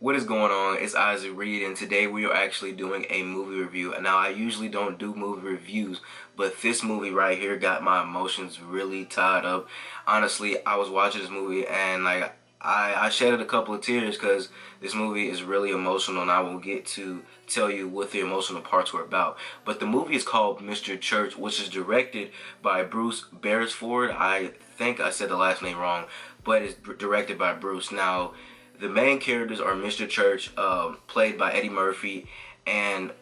What is going on? It's Isaac Reed, and today we are actually doing a movie review. And now I usually don't do movie reviews, but this movie right here got my emotions really tied up. Honestly, I was watching this movie and I shedded a couple of tears because this movie is really emotional, and I will get to tell you what the emotional parts were about. But the movie is called Mr. Church, which is directed by Bruce Beresford. I think I said the last name wrong, but it's directed by Bruce. Now, the main characters are Mr. Church, played by Eddie Murphy, and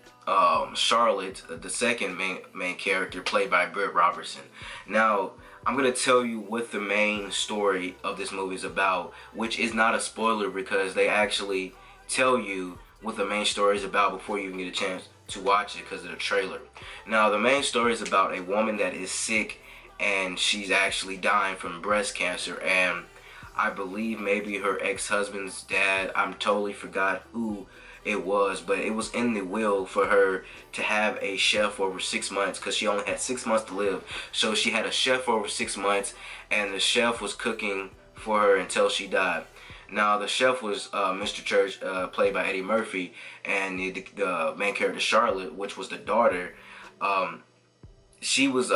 Charlotte, the second main character, played by Britt Robertson. Now, I'm going to tell you what the main story of this movie is about, which is not a spoiler because they actually tell you what the main story is about before you even get a chance to watch it because of the trailer. Now, the main story is about a woman that is sick and she's actually dying from breast cancer, and I believe maybe her ex-husband's dad, I'm totally forgot who it was, but it was in the will for her to have a chef for over 6 months because she only had 6 months to live. So she had a chef for over 6 months, and the chef was cooking for her until she died. Now, the chef was Mr. Church, played by Eddie Murphy, and the main character, Charlotte, which was the daughter, she was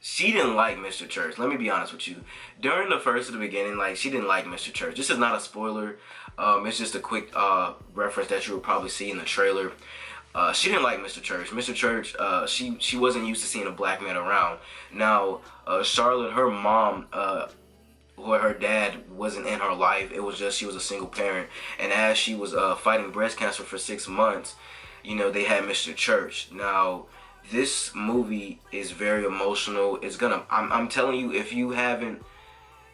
she didn't like Mr. Church. Let me be honest with you. During the beginning, she didn't like Mr. Church. This is not a spoiler. It's just a quick reference that you will probably see in the trailer. She didn't like Mr. Church. Mr. Church, she wasn't used to seeing a black man around. Now, Charlotte, her mom, or her dad wasn't in her life. It was just she was a single parent. And as she was fighting breast cancer for 6 months, they had Mr. Church. Now, this movie is very emotional. I'm telling you, if you haven't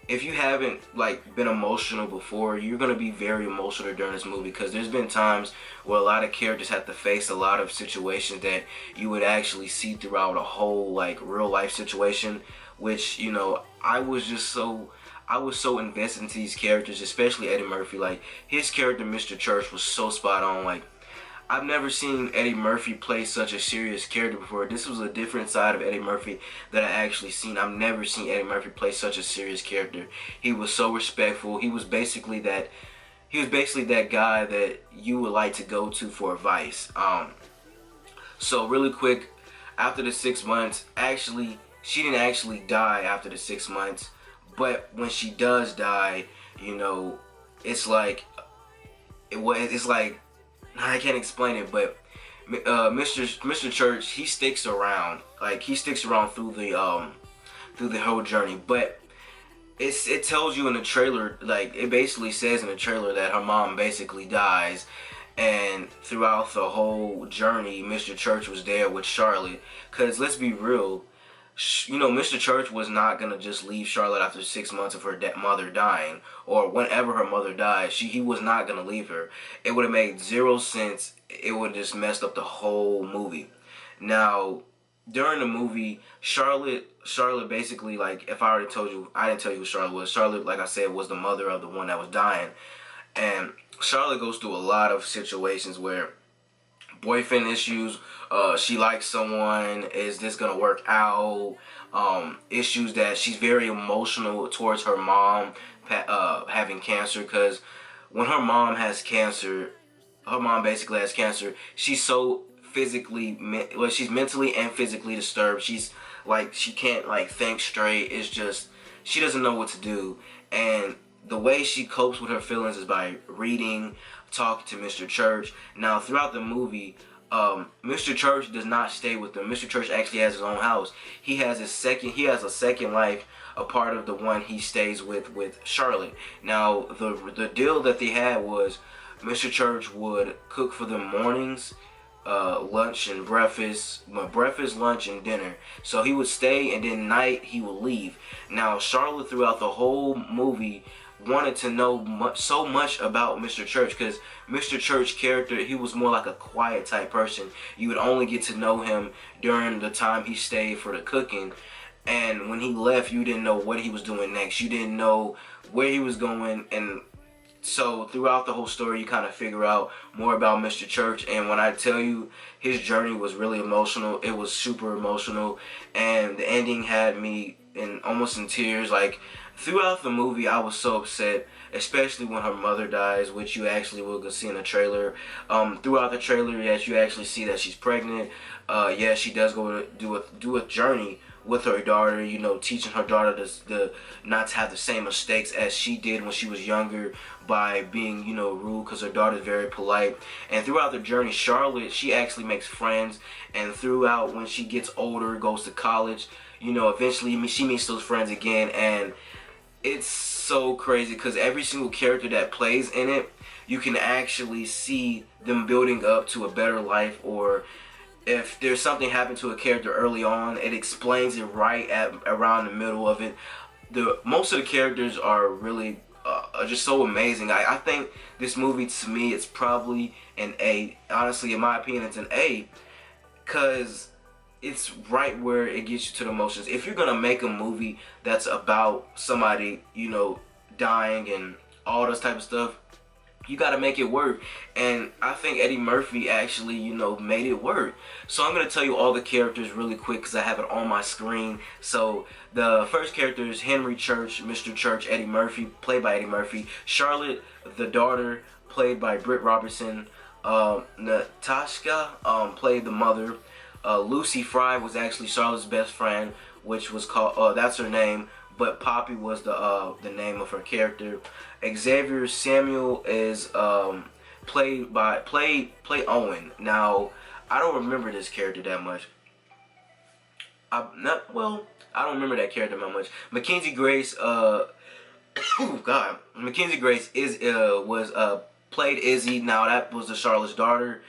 been emotional before, you're gonna be very emotional during this movie because there's been times where a lot of characters have to face a lot of situations that you would actually see throughout a whole real life situation, which I was so invested into these characters, especially Eddie Murphy. His character Mr. Church was so spot on. I've never seen Eddie Murphy play such a serious character before. This was a different side of Eddie Murphy that I actually seen. I've never seen Eddie Murphy play such a serious character. He was so respectful. He was basically that guy that you would like to go to for advice. So really quick, after the 6 months, actually, she didn't actually die after the 6 months, but when she does die, it's like I can't explain it, but Mr. Church, he sticks around. He sticks around through the whole journey. But it tells you in the trailer, it basically says in the trailer that her mom basically dies, and throughout the whole journey, Mr. Church was there with Charlotte. Cause let's be real, Mr. Church was not gonna just leave Charlotte after 6 months of her mother dying, or whenever her mother died. He was not gonna leave her. It would have made zero sense. It would have just messed up the whole movie. Now, during the movie, Charlotte basically, if I already told you, I didn't tell you who Charlotte was. Charlotte, like I said, was the mother of the one that was dying, and Charlotte goes through a lot of situations where boyfriend issues, she likes someone, is this gonna work out, issues that she's very emotional towards her mom having cancer, because when her mom has cancer, her mom basically has cancer, she's so she's mentally and physically disturbed. She's she can't think straight. It's just she doesn't know what to do, and the way she copes with her feelings is by reading, talking to Mr. Church. Now, throughout the movie, Mr. Church does not stay with them. Mr. Church actually has his own house. He has a second life, a part of the one he stays with Charlotte. Now, the deal that they had was Mr. Church would cook for them mornings, lunch and breakfast, lunch and dinner. So he would stay, and then night he would leave. Now, Charlotte throughout the whole movie wanted to know so much about Mr. Church, because Mr. Church character, he was more like a quiet type person. You would only get to know him during the time he stayed for the cooking, and when he left, you didn't know what he was doing next. You didn't know where he was going, and so throughout the whole story, you kind of figure out more about Mr. Church. And when I tell you, his journey was really emotional. It was super emotional, and the ending had me almost in tears. throughout the movie, I was so upset, especially when her mother dies, which you actually will see in the trailer. Throughout the trailer, yes, you actually see that she's pregnant. Yes, she does go to do a journey with her daughter, you know, teaching her daughter to not to have the same mistakes as she did when she was younger by being, you know, rude, because her daughter is very polite. And throughout the journey, Charlotte, she actually makes friends, and throughout when she gets older, goes to college, you know, eventually she meets those friends again. And it's so crazy because every single character that plays in it, you can actually see them building up to a better life, or if there's something happened to a character early on, it explains it right at around the middle of it. The most of the characters are really are just so amazing. I think this movie, to me, it's probably an A. Honestly, in my opinion, it's an A, because it's right where it gets you to the emotions. If you're gonna make a movie that's about somebody, you know, dying and all this type of stuff, you got to make it work. And I think Eddie Murphy actually, you know, made it work. So I'm going to tell you all the characters really quick because I have it on my screen. So the first character is Henry Church, Mr. Church, Eddie Murphy, played by Eddie Murphy. Charlotte, the daughter, played by Britt Robertson. Natasha, played the mother. Lucy Fry was actually Charlotte's best friend, which was called, that's her name, but Poppy was the name of her character. Xavier Samuel is played Owen. Now, I don't remember this character that much. I don't remember that character that much. Mackenzie Grace, Mackenzie Grace was played Izzy. Now that was the Charlotte's daughter.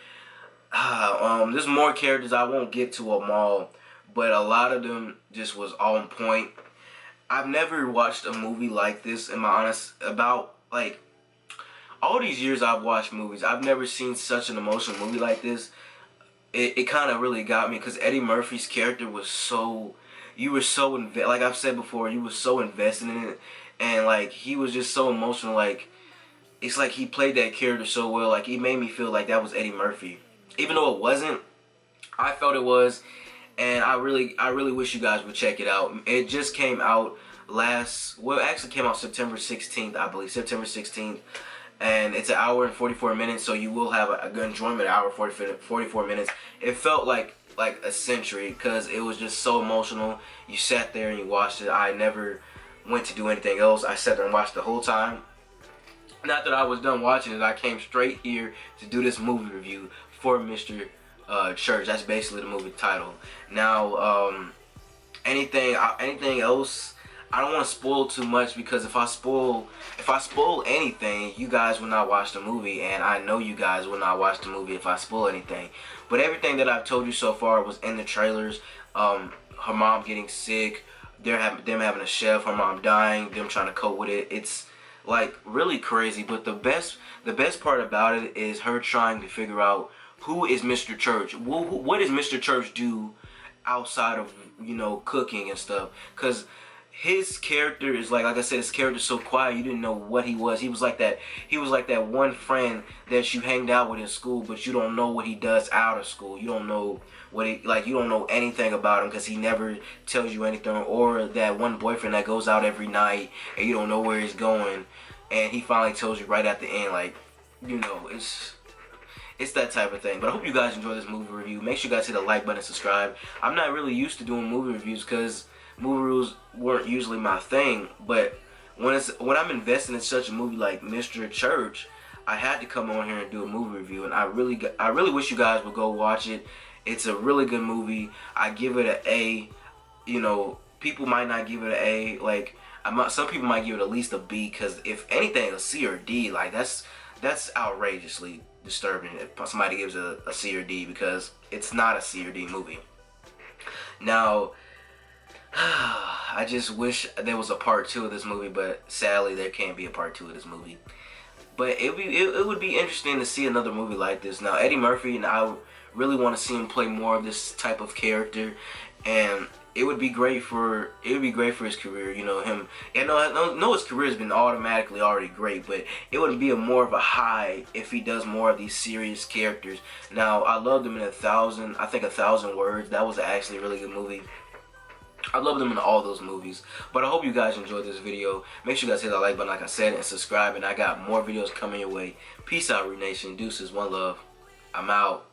There's more characters. I won't get to them all, but a lot of them just was on point. I've never watched a movie like this, in my honest, about, like, all these years I've watched movies, I've never seen such an emotional movie like this. It kind of really got me, because Eddie Murphy's character was so, you were so, like I've said before, you were so invested in it, and, like, he was just so emotional, like, it's like he played that character so well, like, he made me feel like that was Eddie Murphy. Even though it wasn't, I felt it was. And I really wish you guys would check it out. It just came out it actually came out September 16th, I believe, September 16th. And it's an hour and 44 minutes, so you will have a good enjoyment, an hour and 44 minutes. It felt like a century, because it was just so emotional. You sat there and you watched it. I never went to do anything else. I sat there and watched the whole time. Not that I was done watching it, I came straight here to do this movie review for Mr. Church. That's basically the movie title. Now, anything else, I don't want to spoil too much, because if I spoil anything, you guys will not watch the movie, and I know you guys will not watch the movie if I spoil anything. But everything that I've told you so far was in the trailers. Her mom getting sick, them having a chef, her mom dying, them trying to cope with it. It's like really crazy. But the best part about it is her trying to figure out who is Mr. Church. What does Mr. Church do outside of, you know, cooking and stuff? Because his character is like I said, his character's so quiet, you didn't know what he was. He was like that one friend that you hanged out with in school, but you don't know what he does out of school. You don't know you don't know anything about him, because he never tells you anything. Or that one boyfriend that goes out every night and you don't know where he's going, and he finally tells you right at the end, like, you know, it's that type of thing. But I hope you guys enjoy this movie review. Make sure you guys hit the like button and subscribe. I'm not really used to doing movie reviews, because movie reviews weren't usually my thing. But when I'm invested in such a movie like Mr. Church, I had to come on here and do a movie review. And I really wish you guys would go watch it. It's a really good movie. I give it an A. You know, people might not give it an A. Like, some people might give it at least a B, because if anything, a C or D, like, that's outrageously disturbing if somebody gives it a C or D, because it's not a C or D movie. Now, I just wish there was a part 2 of this movie, but sadly there can't be a part 2 of this movie. But it would be interesting to see another movie like this. Now, Eddie Murphy, and I really want to see him play more of this type of character, and it would be great for his career. You know, him. And I know his career has been automatically already great, but it would be more of a high if he does more of these serious characters. Now, I loved him in 1,000 Words. That was actually a really good movie. I love them in all those movies. But I hope you guys enjoyed this video. Make sure you guys hit that like button like I said and subscribe. And I got more videos coming your way. Peace out, Renation. Deuces. One love. I'm out.